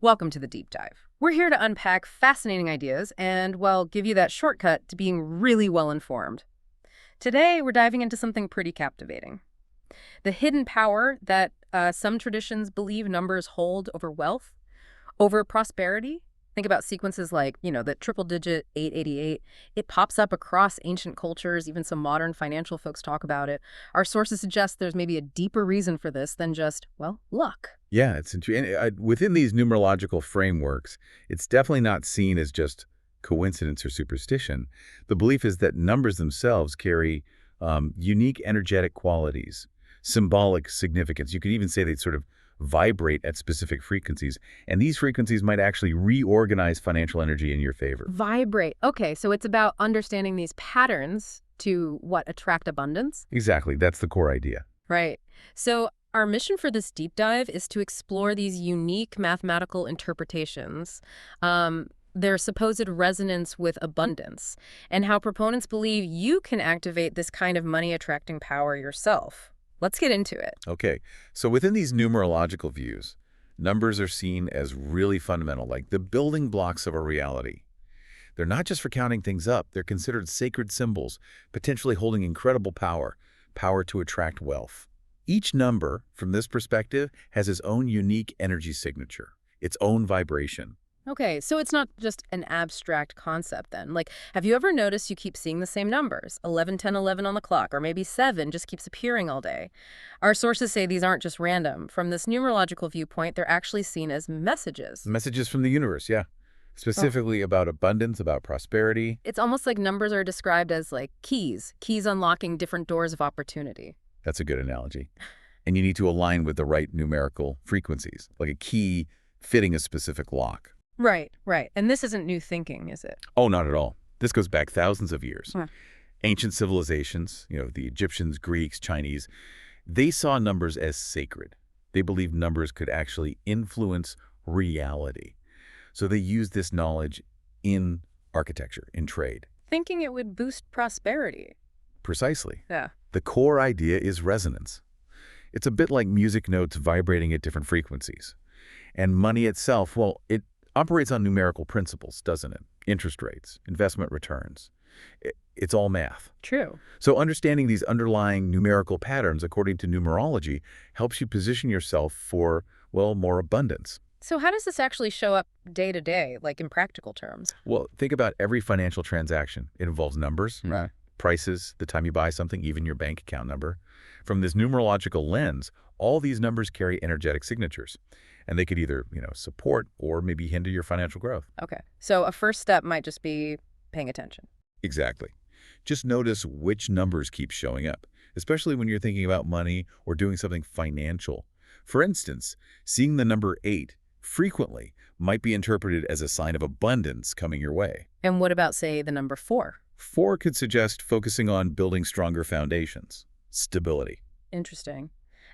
Welcome to the deep dive. We're here to unpack fascinating ideas and, well, give you that shortcut to being really well informed. Today, we're diving into something pretty captivating. The hidden power that some traditions believe numbers hold over wealth, over prosperity. Think about sequences like, the triple digit 888. It pops up across ancient cultures, even some modern financial folks talk about it. Our sources suggest there's maybe a deeper reason for this than just, well, luck. Yeah, it's interesting. Within these numerological frameworks, it's definitely not seen as just coincidence or superstition. The belief is that numbers themselves carry unique energetic qualities, symbolic significance. You could even say they sort of vibrate at specific frequencies, and these frequencies might actually reorganize financial energy in your favor. Vibrate. Okay, so it's about understanding these patterns to what attract abundance? Exactly, that's the core idea. Right. So our mission for this deep dive is to explore these unique mathematical interpretations, their supposed resonance with abundance, and how proponents believe you can activate this kind of money-attracting power yourself. Let's get into it. Okay, so within these numerological views, numbers are seen as really fundamental, like the building blocks of a reality. They're not just for counting things up, they're considered sacred symbols, potentially holding incredible power, power to attract wealth. Each number, from this perspective, has its own unique energy signature, its own vibration. Okay, so it's not just an abstract concept then. Like, have you ever noticed you keep seeing the same numbers? 11, 10, 11 on the clock, or maybe 7 just keeps appearing all day. Our sources say these aren't just random. From this numerological viewpoint, they're actually seen as messages. Messages from the universe, yeah. Oh. Specifically about abundance, about prosperity. It's almost like numbers are described as like keys unlocking different doors of opportunity. That's a good analogy. And you need to align with the right numerical frequencies, like a key fitting a specific lock. Right, right. And this isn't new thinking, is it? Oh, not at all. This goes back thousands of years. Huh. Ancient civilizations, the Egyptians, Greeks, Chinese, they saw numbers as sacred. They believed numbers could actually influence reality. So they used this knowledge in architecture, in trade. Thinking it would boost prosperity. Precisely. Yeah. The core idea is resonance. It's a bit like music notes vibrating at different frequencies. And money itself, well, it operates on numerical principles, doesn't it? Interest rates, investment returns. It's all math. True. So understanding these underlying numerical patterns according to numerology helps you position yourself for, well, more abundance. So how does this actually show up day to day, like in practical terms? Well, think about every financial transaction. It involves numbers, Right. prices, the time you buy something, even your bank account number. From this numerological lens, all these numbers carry energetic signatures. And they could either, support or maybe hinder your financial growth. Okay. So a first step might just be paying attention. Exactly. Just notice which numbers keep showing up, especially when you're thinking about money or doing something financial. For instance, seeing the number 8 frequently might be interpreted as a sign of abundance coming your way. And what about, say, the number 4? 4 could suggest focusing on building stronger foundations, stability. Interesting.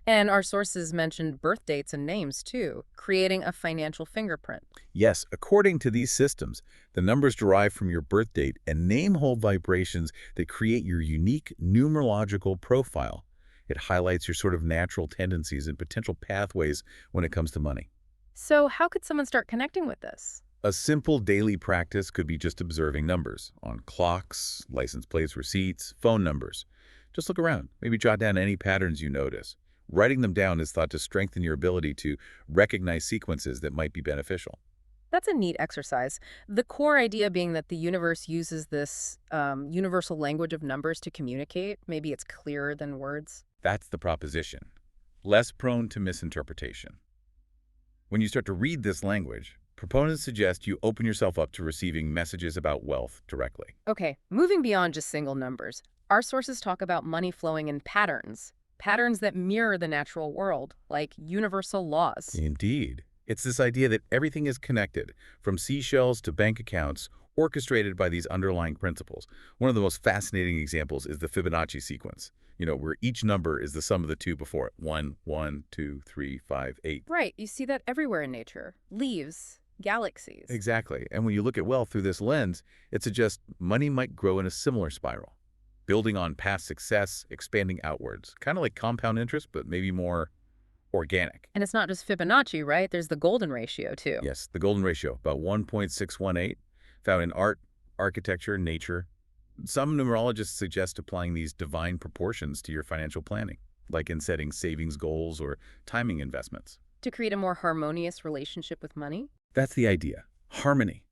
And our sources mentioned birth dates and names, too, creating a financial fingerprint. Yes, according to these systems, the numbers derived from your birth date and name hold vibrations that create your unique numerological profile. It highlights your sort of natural tendencies and potential pathways when it comes to money. So how could someone start connecting with this? A simple daily practice could be just observing numbers on clocks, license plates, receipts, phone numbers. Just look around, maybe jot down any patterns you notice. Writing them down is thought to strengthen your ability to recognize sequences that might be beneficial. That's a neat exercise. The core idea being that the universe uses this universal language of numbers to communicate. Maybe it's clearer than words. That's the proposition. Less prone to misinterpretation. When you start to read this language, proponents suggest you open yourself up to receiving messages about wealth directly. Okay, moving beyond just single numbers, our sources talk about money flowing in patterns. Patterns that mirror the natural world, like universal laws. Indeed. It's this idea that everything is connected, from seashells to bank accounts, orchestrated by these underlying principles. One of the most fascinating examples is the Fibonacci sequence, where each number is the sum of the two before it. 1, 1, 2, 3, 5, 8. Right, you see that everywhere in nature. Leaves, galaxies. Exactly. And when you look at wealth through this lens, it suggests money might grow in a similar spiral. Building on past success, expanding outwards. Kind of like compound interest, but maybe more organic. And it's not just Fibonacci, right? There's the golden ratio, too. Yes, the golden ratio, about 1.618, found in art, architecture, nature. Some numerologists suggest applying these divine proportions to your financial planning, like in setting savings goals or timing investments. To create a more harmonious relationship with money? That's the idea. Harmony.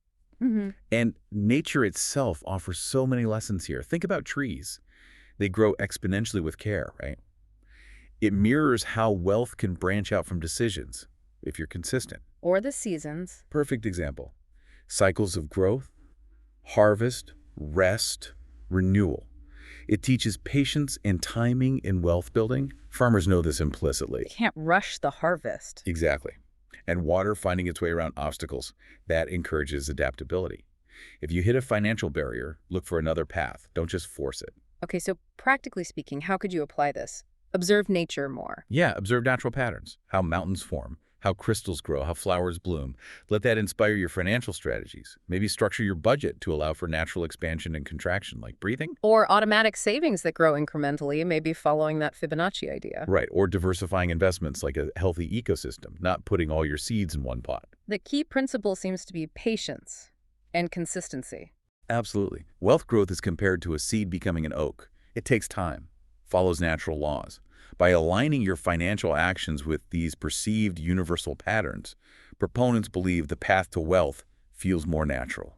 Mm-hmm. And nature itself offers so many lessons here. Think about trees. They grow exponentially with care, right? It mirrors how wealth can branch out from decisions if you're consistent. Or the seasons. Perfect example. Cycles of growth, harvest, rest, renewal. It teaches patience and timing in wealth building. Farmers know this implicitly. They can't rush the harvest. Exactly. And water finding its way around obstacles. That encourages adaptability. If you hit a financial barrier, look for another path. Don't just force it. Okay, so practically speaking, how could you apply this? Observe nature more. Yeah, observe natural patterns, how mountains form, how crystals grow, how flowers bloom. Let that inspire your financial strategies. Maybe structure your budget to allow for natural expansion and contraction, like breathing. Or automatic savings that grow incrementally, maybe following that Fibonacci idea. Right, or diversifying investments like a healthy ecosystem, not putting all your seeds in one pot. The key principle seems to be patience and consistency. Absolutely. Wealth growth is compared to a seed becoming an oak. It takes time, follows natural laws. By aligning your financial actions with these perceived universal patterns, proponents believe the path to wealth feels more natural,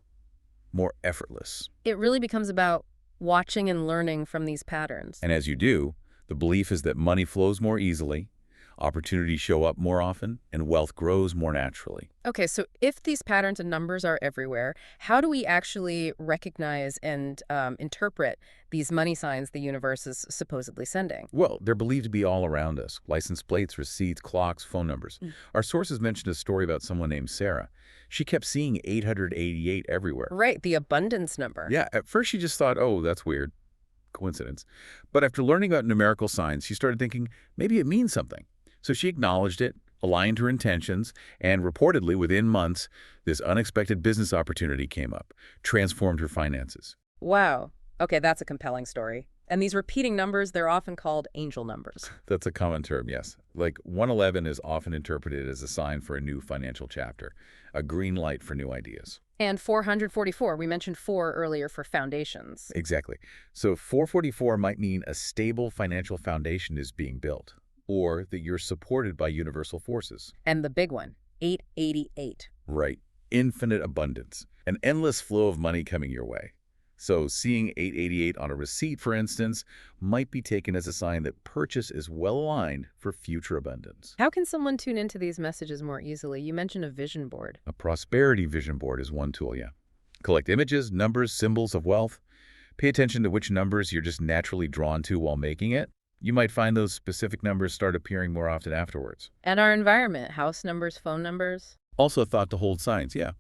more effortless. It really becomes about watching and learning from these patterns. And as you do, the belief is that money flows more easily, opportunities show up more often, and wealth grows more naturally. Okay, so if these patterns and numbers are everywhere, how do we actually recognize and interpret these money signs the universe is supposedly sending? Well, they're believed to be all around us. License plates, receipts, clocks, phone numbers. Our sources mentioned a story about someone named Sarah. She kept seeing 888 everywhere. Right, the abundance number. Yeah, at first she just thought, oh, that's weird. Coincidence. But after learning about numerical signs, she started thinking maybe it means something. So she acknowledged it, aligned her intentions, and reportedly within months, this unexpected business opportunity came up, transformed her finances. Wow. Okay, that's a compelling story. And these repeating numbers, they're often called angel numbers. That's a common term, yes. Like 111 is often interpreted as a sign for a new financial chapter, a green light for new ideas. And 444, we mentioned 4 earlier for foundations. Exactly. So 444 might mean a stable financial foundation is being built, or that you're supported by universal forces. And the big one, 888. Right. Infinite abundance. An endless flow of money coming your way. So seeing 888 on a receipt, for instance, might be taken as a sign that purchase is well aligned for future abundance. How can someone tune into these messages more easily? You mentioned a vision board. A prosperity vision board is one tool, yeah. Collect images, numbers, symbols of wealth. Pay attention to which numbers you're just naturally drawn to while making it. You might find those specific numbers start appearing more often afterwards. And our environment, house numbers, phone numbers. Also thought to hold signs, yeah.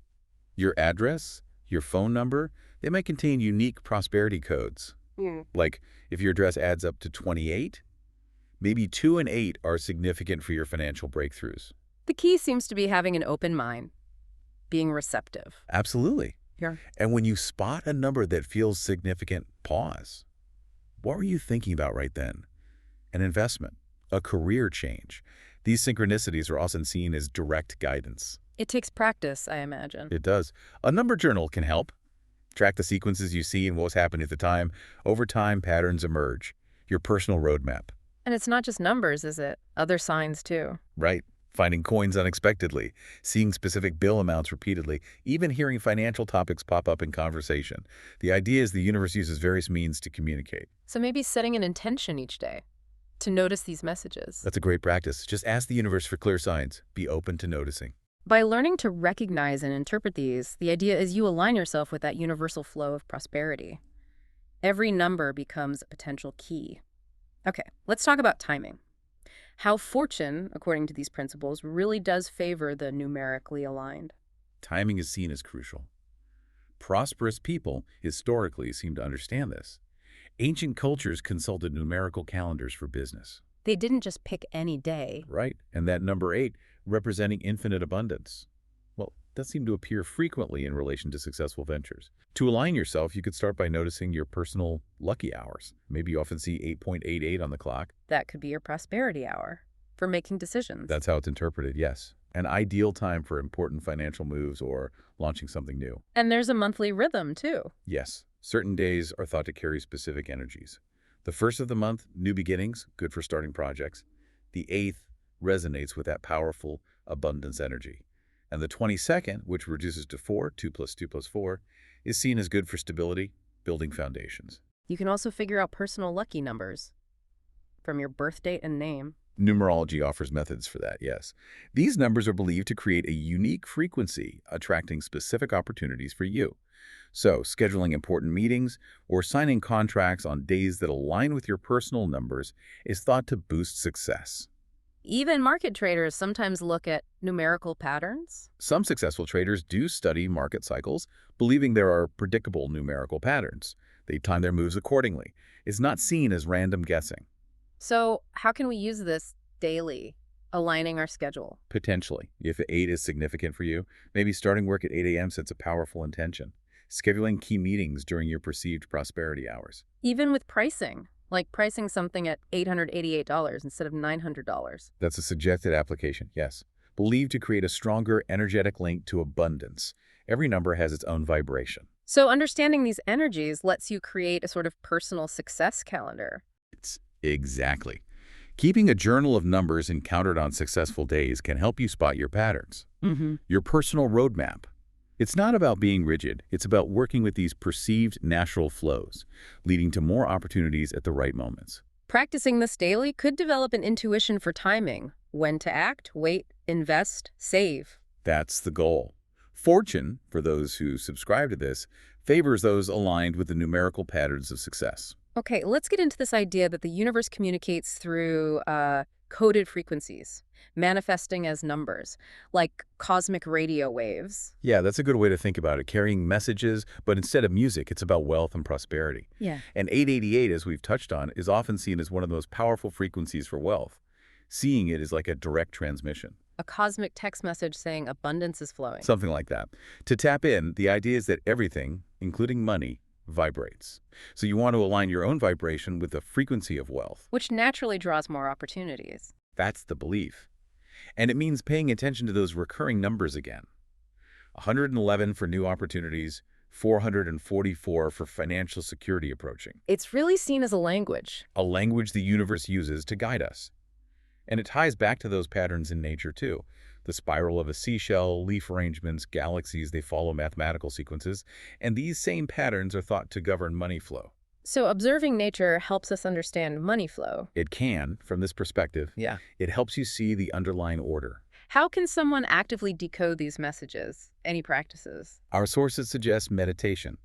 Your address, your phone number, they might contain unique prosperity codes. Like if your address adds up to 28, maybe 2 and 8 are significant for your financial breakthroughs. The key seems to be having an open mind, being receptive. Absolutely. Yeah. And when you spot a number that feels significant, pause. What were you thinking about right then? An investment, a career change. These synchronicities are often seen as direct guidance. It takes practice, I imagine. It does. A number journal can help. Track the sequences you see and what was happening at the time. Over time, patterns emerge. Your personal roadmap. And it's not just numbers, is it? Other signs, too. Right. Finding coins unexpectedly, seeing specific bill amounts repeatedly, even hearing financial topics pop up in conversation. The idea is the universe uses various means to communicate. So maybe setting an intention each day to notice these messages. That's a great practice. Just ask the universe for clear signs. Be open to noticing. By learning to recognize and interpret these, the idea is you align yourself with that universal flow of prosperity. Every number becomes a potential key. Okay, let's talk about timing. How fortune, according to these principles, really does favor the numerically aligned. Timing is seen as crucial. Prosperous people historically seem to understand this. Ancient cultures consulted numerical calendars for business. They didn't just pick any day. Right, and that number 8 representing infinite abundance. Well, that seemed to appear frequently in relation to successful ventures. To align yourself, you could start by noticing your personal lucky hours. Maybe you often see 8.88 on the clock. That could be your prosperity hour. for making decisions. That's how it's interpreted, yes. An ideal time for important financial moves or launching something new. And there's a monthly rhythm, too. Yes, certain days are thought to carry specific energies. The first of the month, new beginnings, good for starting projects. The 8th resonates with that powerful abundance energy. And the 22nd, which reduces to 4, 2 plus 2 plus 4, is seen as good for stability, building foundations. You can also figure out personal lucky numbers from your birth date and name. Numerology offers methods for that, yes. These numbers are believed to create a unique frequency, attracting specific opportunities for you. So, scheduling important meetings or signing contracts on days that align with your personal numbers is thought to boost success. Even market traders sometimes look at numerical patterns. Some successful traders do study market cycles, believing there are predictable numerical patterns. They time their moves accordingly. It's not seen as random guessing. So how can we use this daily, aligning our schedule? Potentially, if 8 is significant for you, maybe starting work at 8 a.m. sets a powerful intention. Scheduling key meetings during your perceived prosperity hours. Even with pricing, like pricing something at $888 instead of $900. That's a suggested application, yes. Believed to create a stronger energetic link to abundance. Every number has its own vibration. So understanding these energies lets you create a sort of personal success calendar. Exactly. Keeping a journal of numbers encountered on successful days can help you spot your patterns. Your personal roadmap. It's not about being rigid. It's about working with these perceived natural flows, leading to more opportunities at the right moments. Practicing this daily could develop an intuition for timing, when to act, wait, invest, save. That's the goal. Fortune, for those who subscribe to this, favors those aligned with the numerical patterns of success. Okay, let's get into this idea that the universe communicates through coded frequencies, manifesting as numbers, like cosmic radio waves. Yeah, that's a good way to think about it, carrying messages, but instead of music, it's about wealth and prosperity. Yeah. And 888, as we've touched on, is often seen as one of the most powerful frequencies for wealth. Seeing it is like a direct transmission. A cosmic text message saying abundance is flowing. Something like that. To tap in, the idea is that everything, including money, vibrates. So you want to align your own vibration with the frequency of wealth. Which naturally draws more opportunities. That's the belief. And it means paying attention to those recurring numbers again. 111 for new opportunities, 444 for financial security approaching. It's really seen as a language. A language the universe uses to guide us. And it ties back to those patterns in nature, too. The spiral of a seashell, leaf arrangements, galaxies, they follow mathematical sequences, and these same patterns are thought to govern money flow. So observing nature helps us understand money flow. It can, from this perspective. Yeah. It helps you see the underlying order. How can someone actively decode these messages? Any practices? Our sources suggest meditation.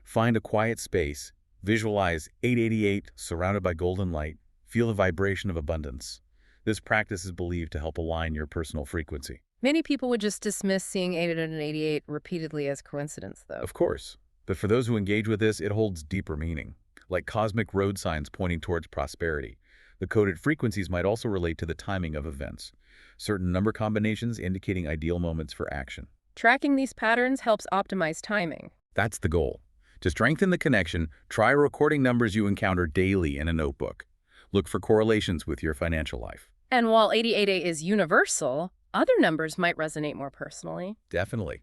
Find a quiet space, visualize 888 surrounded by golden light, feel the vibration of abundance. This practice is believed to help align your personal frequency. Many people would just dismiss seeing 888 repeatedly as coincidence, though. Of course. But for those who engage with this, it holds deeper meaning, like cosmic road signs pointing towards prosperity. The coded frequencies might also relate to the timing of events, certain number combinations indicating ideal moments for action. Tracking these patterns helps optimize timing. That's the goal. To strengthen the connection, try recording numbers you encounter daily in a notebook. Look for correlations with your financial life. And while 888 is universal, other numbers might resonate more personally. Definitely.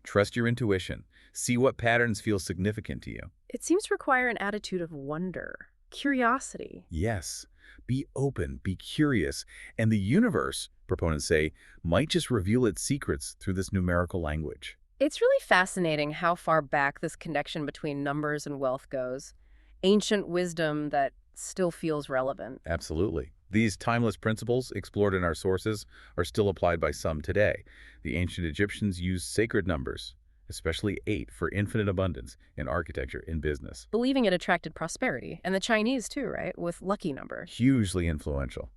Trust your intuition. See what patterns feel significant to you. It seems to require an attitude of wonder, curiosity. Yes. Be open, be curious, and the universe, proponents say, might just reveal its secrets through this numerical language. It's really fascinating how far back this connection between numbers and wealth goes. Ancient wisdom that still feels relevant. Absolutely. These timeless principles, explored in our sources, are still applied by some today. The ancient Egyptians used sacred numbers, especially 8, for infinite abundance in architecture, in business. Believing it attracted prosperity. And the Chinese too, right? With lucky numbers. Hugely influential,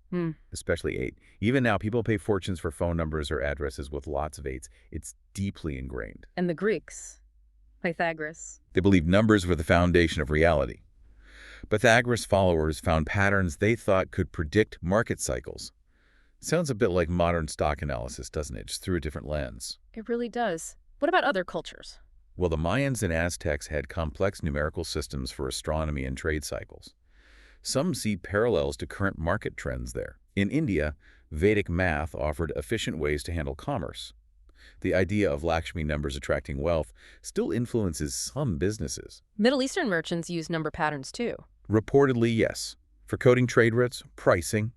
especially 8. Even now, people pay fortunes for phone numbers or addresses with lots of 8s. It's deeply ingrained. And the Greeks, Pythagoras. They believed numbers were the foundation of reality. Pythagoras' followers found patterns they thought could predict market cycles. Sounds a bit like modern stock analysis, doesn't it? Just through a different lens. It really does. What about other cultures? Well, the Mayans and Aztecs had complex numerical systems for astronomy and trade cycles. Some see parallels to current market trends there. In India, Vedic math offered efficient ways to handle commerce. The idea of Lakshmi numbers attracting wealth still influences some businesses. Middle Eastern merchants use number patterns too. Reportedly, yes, for coding trade routes, pricing,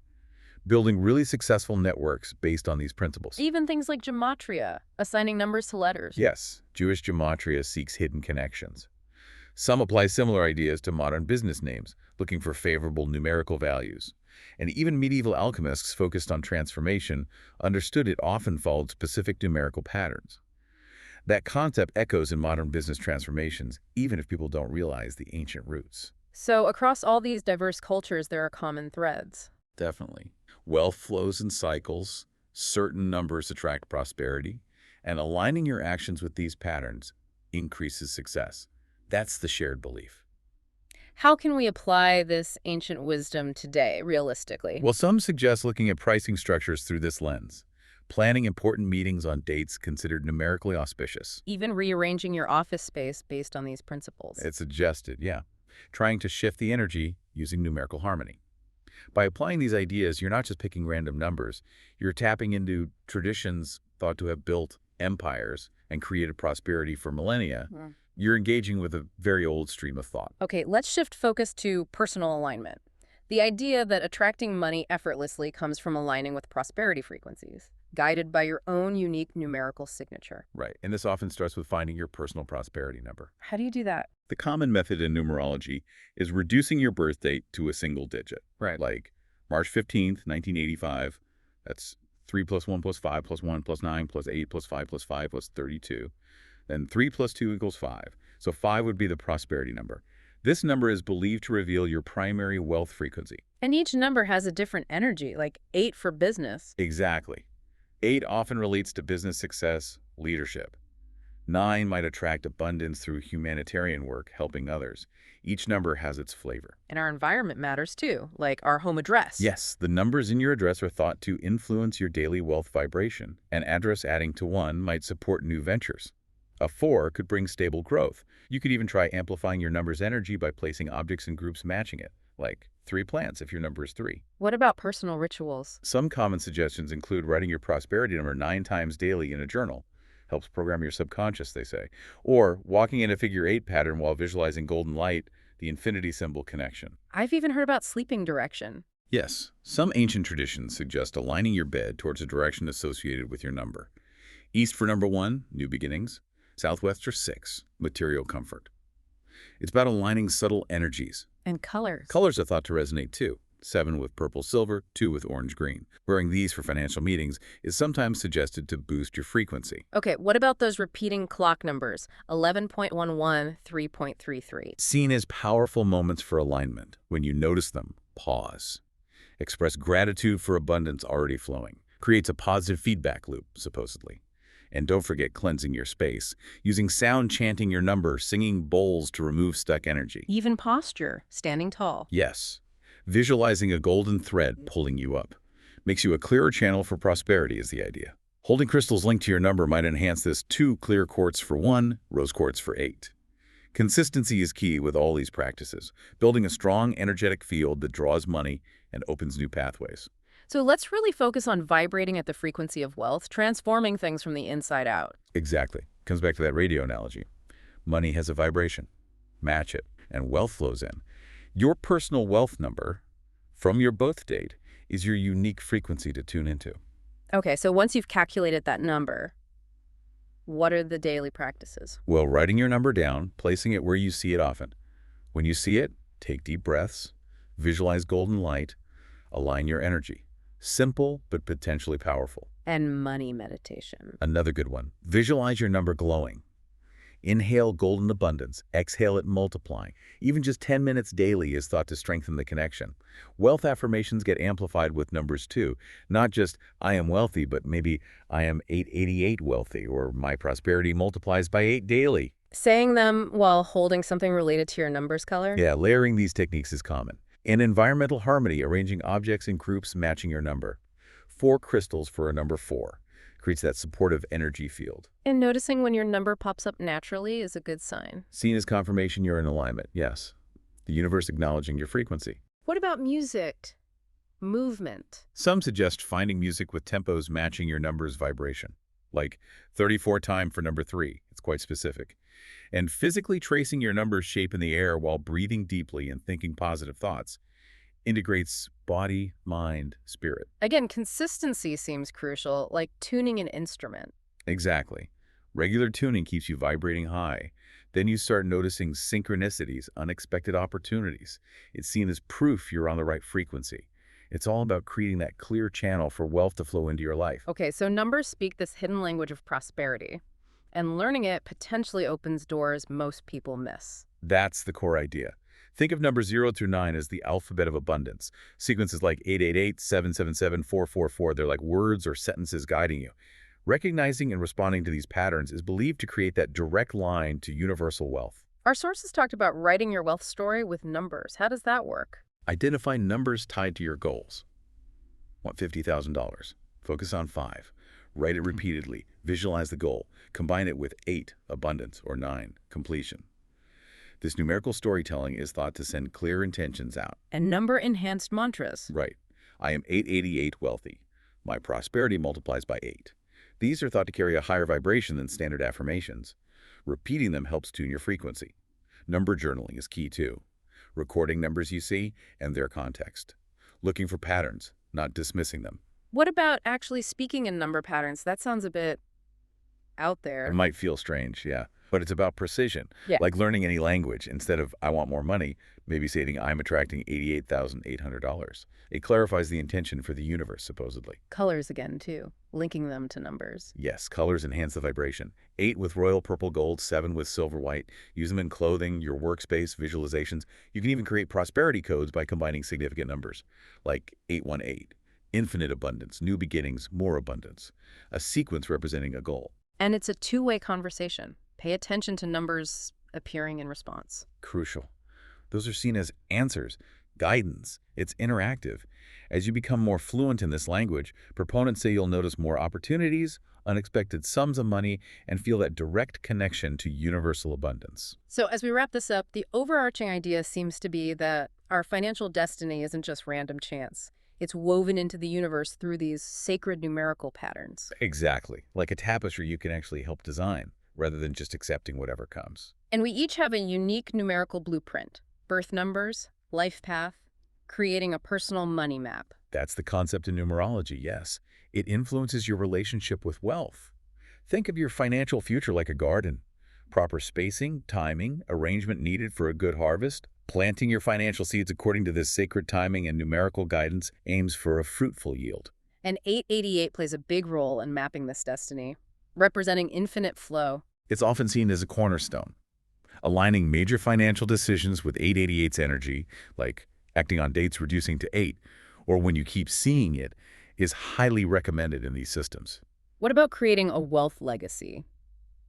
building really successful networks based on these principles. Even things like gematria, assigning numbers to letters. Yes, Jewish gematria seeks hidden connections. Some apply similar ideas to modern business names, looking for favorable numerical values. And even medieval alchemists focused on transformation understood it often followed specific numerical patterns. That concept echoes in modern business transformations, even if people don't realize the ancient roots. So across all these diverse cultures, there are common threads. Definitely. Wealth flows in cycles, certain numbers attract prosperity, and aligning your actions with these patterns increases success. That's the shared belief. How can we apply this ancient wisdom today, realistically? Well, some suggest looking at pricing structures through this lens, planning important meetings on dates considered numerically auspicious. Even rearranging your office space based on these principles. It's suggested, yeah. Trying to shift the energy using numerical harmony. By applying these ideas, you're not just picking random numbers. You're tapping into traditions thought to have built empires and created prosperity for millennia. You're engaging with a very old stream of thought. Okay, let's shift focus to personal alignment. The idea that attracting money effortlessly comes from aligning with prosperity frequencies, guided by your own unique numerical signature. Right, and this often starts with finding your personal prosperity number. How do you do that? The common method in numerology is reducing your birth date to a single digit. Right. Like March 15th, 1985, that's 3 plus 1 plus 5 plus 1 plus 9 plus 8 plus 5 plus 5 plus 32. Then 3 plus 2 equals 5. So 5 would be the prosperity number. This number is believed to reveal your primary wealth frequency. And each number has a different energy, like 8 for business. Exactly. 8 often relates to business success, leadership. 9 might attract abundance through humanitarian work, helping others. Each number has its flavor. And our environment matters too, like our home address. Yes, the numbers in your address are thought to influence your daily wealth vibration. An address adding to 1 might support new ventures. A 4 could bring stable growth. You could even try amplifying your number's energy by placing objects in groups matching it, like 3 plants if your number is 3. What about personal rituals? Some common suggestions include writing your prosperity number 9 times daily in a journal. Helps program your subconscious, they say. Or walking in a figure 8 pattern while visualizing golden light, the infinity symbol connection. I've even heard about sleeping direction. Yes, some ancient traditions suggest aligning your bed towards a direction associated with your number. East for number 1, new beginnings. Southwest for 6, material comfort. It's about aligning subtle energies. And colors. Colors are thought to resonate too. 7 with purple silver, 2 with orange green. Wearing these for financial meetings is sometimes suggested to boost your frequency. Okay, what about those repeating clock numbers? 11.11, 3.33. Seen as powerful moments for alignment. When you notice them, pause. Express gratitude for abundance already flowing. Creates a positive feedback loop, supposedly. And don't forget cleansing your space, using sound chanting your number, singing bowls to remove stuck energy. Even posture, standing tall. Yes. Visualizing a golden thread pulling you up. Makes you a clearer channel for prosperity is the idea. Holding crystals linked to your number might enhance this. 2 clear quartz for 1, rose quartz for 8. Consistency is key with all these practices, building a strong energetic field that draws money and opens new pathways. So let's really focus on vibrating at the frequency of wealth, transforming things from the inside out. Exactly. Comes back to that radio analogy. Money has a vibration. Match it, and wealth flows in. Your personal wealth number from your birth date is your unique frequency to tune into. Okay, so once you've calculated that number, what are the daily practices? Well, writing your number down, placing it where you see it often. When you see it, take deep breaths, visualize golden light, align your energy. Simple, but potentially powerful. And money meditation. Another good one. Visualize your number glowing. Inhale golden abundance. Exhale it multiplying. Even just 10 minutes daily is thought to strengthen the connection. Wealth affirmations get amplified with numbers too. Not just, I am wealthy, but maybe I am 888 wealthy, or my prosperity multiplies by 8 daily. Saying them while holding something related to your number's color? Yeah, layering these techniques is common. In environmental harmony, arranging objects in groups matching your number. 4 crystals for a number 4. Creates that supportive energy field. And noticing when your number pops up naturally is a good sign. Seen as confirmation you're in alignment, yes. The universe acknowledging your frequency. What about music? Movement. Some suggest finding music with tempos matching your number's vibration, like 34 time for number 3. It's quite specific. And physically tracing your number's shape in the air while breathing deeply and thinking positive thoughts integrates body, mind, spirit. Again, consistency seems crucial, like tuning an instrument. Exactly. Regular tuning keeps you vibrating high. Then you start noticing synchronicities, unexpected opportunities. It's seen as proof you're on the right frequency. It's all about creating that clear channel for wealth to flow into your life. Okay, so numbers speak this hidden language of prosperity, and learning it potentially opens doors most people miss. That's the core idea. Think of numbers 0 through 9 as the alphabet of abundance. Sequences like 888, 777, 444, they're like words or sentences guiding you. Recognizing and responding to these patterns is believed to create that direct line to universal wealth. Our sources talked about writing your wealth story with numbers. How does that work? Identify numbers tied to your goals. Want $50,000. Focus on 5. Write it repeatedly. Visualize the goal. Combine it with 8, abundance, or 9, completion. This numerical storytelling is thought to send clear intentions out. And number-enhanced mantras. Right. I am 888 wealthy. My prosperity multiplies by 8. These are thought to carry a higher vibration than standard affirmations. Repeating them helps tune your frequency. Number journaling is key too. Recording numbers you see and their context. Looking for patterns, not dismissing them. What about actually speaking in number patterns? That sounds a bit out It there. might feel strange, yeah. But it's about precision. Yeah. Like learning any language. Instead of I want more money, maybe stating I'm attracting $88,800. It clarifies the intention for the universe, supposedly. Colors again, too, linking them to numbers. Yes, colors enhance the vibration. 8 with royal purple gold, 7 with silver white. Use them in clothing, your workspace, visualizations. You can even create prosperity codes by combining significant numbers, like 818. Infinite abundance, new beginnings, more abundance. A sequence representing a goal. And it's a two-way conversation. Pay attention to numbers appearing in response. Crucial. Those are seen as answers, guidance. It's interactive. As you become more fluent in this language, proponents say you'll notice more opportunities, unexpected sums of money, and feel that direct connection to universal abundance. So as we wrap this up, the overarching idea seems to be that our financial destiny isn't just random chance. It's woven into the universe through these sacred numerical patterns. Exactly. Like a tapestry you can actually help design, rather than just accepting whatever comes. And we each have a unique numerical blueprint. Birth numbers, life path, creating a personal money map. That's the concept in numerology, yes. It influences your relationship with wealth. Think of your financial future like a garden. Proper spacing, timing, arrangement needed for a good harvest. Planting your financial seeds according to this sacred timing and numerical guidance aims for a fruitful yield. And 888 plays a big role in mapping this destiny, representing infinite flow. It's often seen as a cornerstone. Aligning major financial decisions with 888's energy, like acting on dates reducing to 8, or when you keep seeing it, is highly recommended in these systems. What about creating a wealth legacy?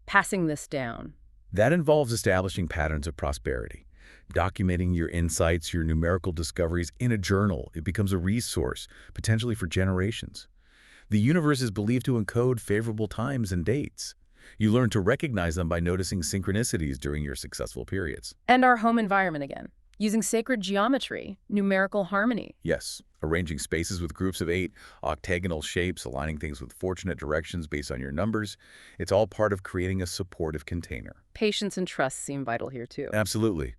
Passing this down. That involves establishing patterns of prosperity. Documenting your insights, your numerical discoveries in a journal. It becomes a resource, potentially for generations. The universe is believed to encode favorable times and dates. You learn to recognize them by noticing synchronicities during your successful periods. And our home environment again, using sacred geometry, numerical harmony. Yes, arranging spaces with groups of 8, octagonal shapes, aligning things with fortunate directions based on your numbers. It's all part of creating a supportive container. Patience and trust seem vital here too. Absolutely.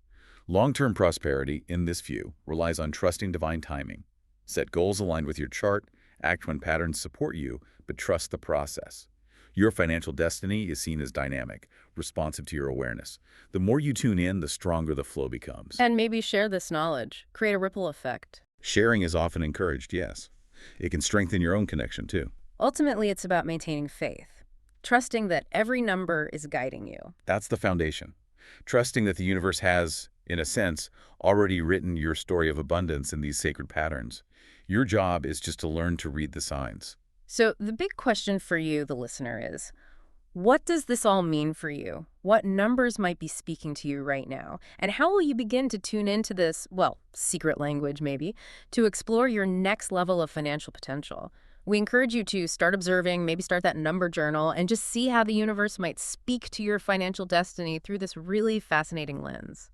Long-term prosperity, in this view, relies on trusting divine timing. Set goals aligned with your chart, act when patterns support you, but trust the process. Your financial destiny is seen as dynamic, responsive to your awareness. The more you tune in, the stronger the flow becomes. And maybe share this knowledge, create a ripple effect. Sharing is often encouraged, yes. It can strengthen your own connection, too. Ultimately, it's about maintaining faith, trusting that every number is guiding you. That's the foundation. Trusting that the universe has, in a sense, already written your story of abundance in these sacred patterns. Your job is just to learn to read the signs. So the big question for you, the listener, is, what does this all mean for you? What numbers might be speaking to you right now? And how will you begin to tune into this, well, secret language maybe, to explore your next level of financial potential? We encourage you to start observing, maybe start that number journal, and just see how the universe might speak to your financial destiny through this really fascinating lens.